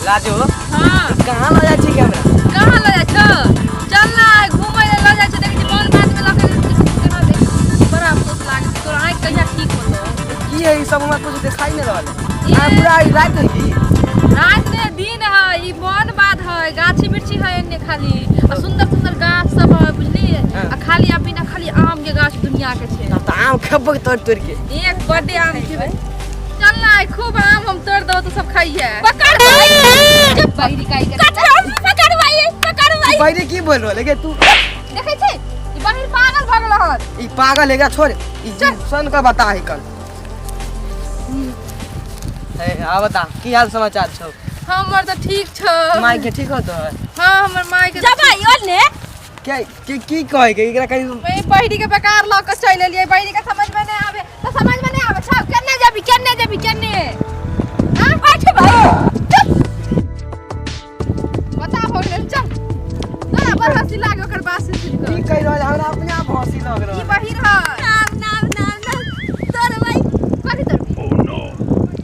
लाजो हां कहां ल जाय छी हमरा कहां ल जाय छ चल ना घुमै ले ल जाय छ देखि मन बात में लगे कहां दे बड़ा अफसोस लागे तोरा आंख कहिया ठीक होतो की है ई सब हमरा कुछ दिखाई नहीं रहल आ पूरा ई रात है की रात ने दिन है ई मन बात है गाछी मिर्ची है एने खाली आ सुंदर सुंदर गाछ सब है बुझली आ खाली आ बिना खाली आम के गाछ दुनिया के छे त आम खबक तोड़ तोड़ के एक बर्थडे आम खेबै चल ना खूब आम हम तोड़ दो तो सब खाइए पकड़ भाई जब बहिरी काई के पकड़ भाई पहले की बोल रहले के तू देखै छै ई बहिर पागल भगल हन ई पागल हेगा छोड़ ई सन का बता है कल ए आ बता की हाल समाचार छौ हमर त ठीक छ माई के ठीक हो तो हां हमर माई के जब आई ओने क्या की कहे के एकरा कहीं मैं बहिरी के बेकार ल के चल एलिए बहिरी के समझ में नहीं आवे तो समझ में नहीं आवे सब केने जाबी हां बैठ भाई बता बोल चल तोरा बड़ हंसी लागे ओकर बात से सुन की कह रहल हमरा अपने आप हंसी लग रहल ई बहिर है नाम तोर भाई कथि तोर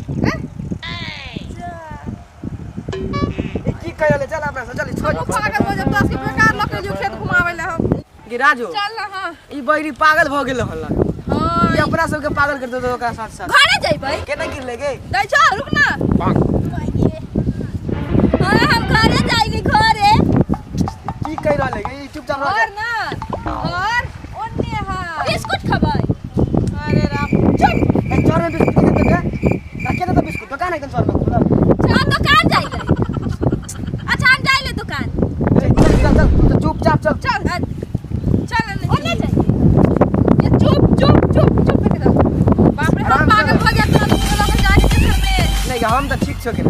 की कह रहले चल अपना से चल छोड़ पागल हो जब तोस के बेकार ल के जो खेत घुमावे ले हम कि राजू चल ना हां ई बहिरी पागल भ गेल हल्ला हां ई अपना सब के पागल कर दे ओकरा साथ साथ घरे जइबै केना गिर लेगे दै छ रुक ना हां हम घरे जाइली घरे की कह रहले ई चुपचाप रह और ना और ओन्ने हां बिस्कुट खबै अरे राम चल ए चोर में बिस्कुट के दे रखे तो बिस्कुट दुकान है कन चोर में खुला चल दुकान जाइले अच्छा हम जाइले दुकान चल तू तो चुपचाप चल चल चल ओने जाइए ये चुप के दो बाप रे हम पागल हो गया तो लोग जाने के घर में नहीं हम तो ठीक छो के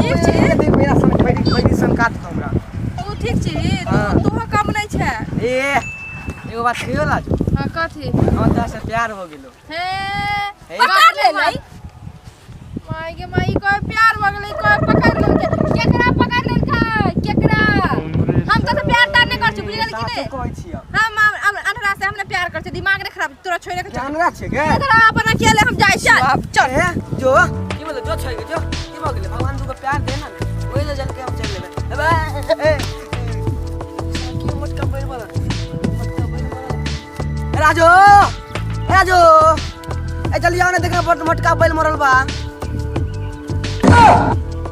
ठीक छी देख मेरा सन बैठी सन काट दो हमरा तू ठीक छी तू कम नहीं छे ए एगो बात कहियो लाजू हां कथि हम तो से प्यार हो गेलो हे पकड़ ले लाई माई के माई को प्यार हो गेलै को पकड़ लेलके केकरा पकड़ लेलकै केकरा हम तो प्यार तार नहीं कर छी बुझ गेल कि नहीं कहै छी हम अनहरा से हमने प्यार कर छी दिमाग नहीं खराब तोरा छोड़े के जानरा छे गे तोरा अपन अकेले हम जाय चल चल ए जो की बोले जो छै गे जो की भ गेलै भगवान तू को प्यार दे ना ओइ ले जन के हम चल लेबे ए की मत का बैल वाला राजू ए चल आओ ना देखना मटका बैल मरल बा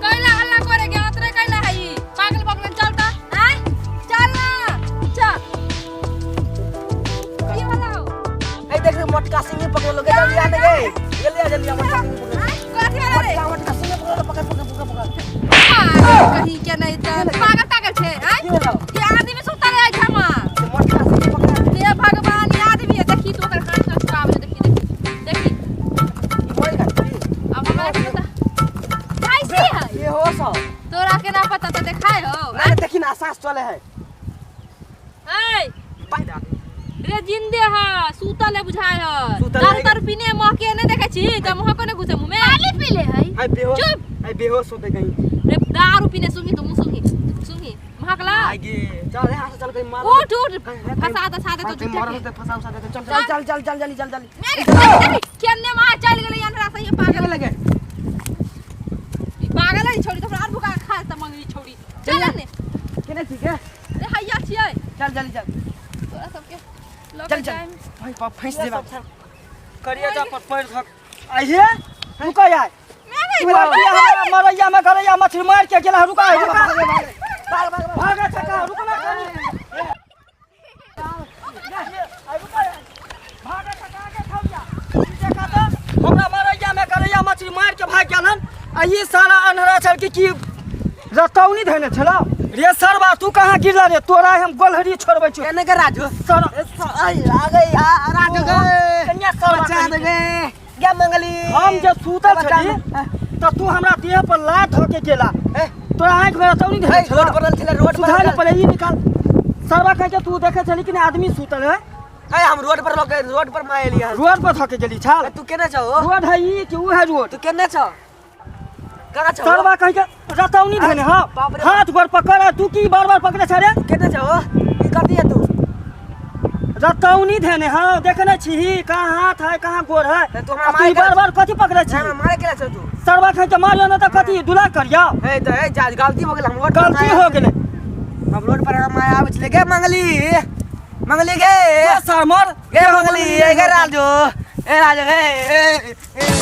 कैला हल्ला करे के अतरे कैला है पागल पगल चलता हैं चल ना चल ये वाला हो ए देख मटका सिंह पकड़ लो गे जल्दी आ गे जल्दी आ मटका सिंह कथि वाला रे मटका सिंह पकड़ कहीं के नहीं त पागल तागल छे हैं ये आदमी सुता रहे छमा मटका सिंह पकड़ ये भगवान ये आदमी है देखी तो ओकर हाथ से छुड़ावे देखी मोर गाड़ी अब हमरा के पता कैसी है ये हो सो तोरा के ना पता तो देखाय हो अरे देखी ना सांस चले है ए पैदा रे जिंदे है सूतल है बुझाय है सूतल है। दारू पीने महके नहीं देखे छी त महको नहीं घुसे मुंह में पानी पी ले है आई बेहोश चुप। आई बेहोश होते गई रे दारू पीने सुंगी तो मुंह सुंगी महकला आगे चल यहां से चल कहीं मार उठ फसा दे तो मार जुटे होते फसा दे चल जल्दी केने मार चल गेलै अनरा से ये पागल लगे पागल है छोड़ी तो और भुका खा त मंगली छोड़ी चल ने केने ठीक है रे हैया छियै चल तोरा सबके चल भाई पाप फंस देबा करिया जा पर पैर धक आइए रुका यार मरैया में करैया मछली मार के गेला रुका भागा चका रुकना भागा चका के खाओ जा देखा तो हमरा मरैया में करैया मछली मार के भाग गेलन आ ई सारा अनहरा छल की रतौनी धने छला रे सरबा तू कहां गिरला रे तोरा हम गोलहरी छोड़बै छु केने के राजू सर आई आ गई राजू गे कन्या सर बचा दे गे क्या मंगली हम जे सूतल छली त तू हमरा देह पर लात होके गेला तोरा आंख में रतौनी धने छला रोड पर छला रोड पर पहले ई निकाल सरबा कह के तू देखे छली कि आदमी सूतल है ए हम रोड पर लोग रोड पर माए लिया रोड पर थके गेली छाल तू केने छ रोड है ई कि उ है रोड तू केने छ करा छ सरबा कह के रतौनी धने हां हाथ पर पकड़ तू की बार-बार पकड़े छ रे केने छ ई कर दिया तू रतौनी धने हाँ देखने छी कहाँ हाथ है कहाँ गोर है तो हमरा मारे बार बार कथी पकड़े छी मारे केला छ तू सरवा खाई के मारियो ना तो कथी दुला करिया ए तो ए जा गलती हो गेल हम रोड गलती हो गेले हम रोड पर हम आवे छले गे मंगली गे सर मर गे मंगली ए गे राजू ए राजू गे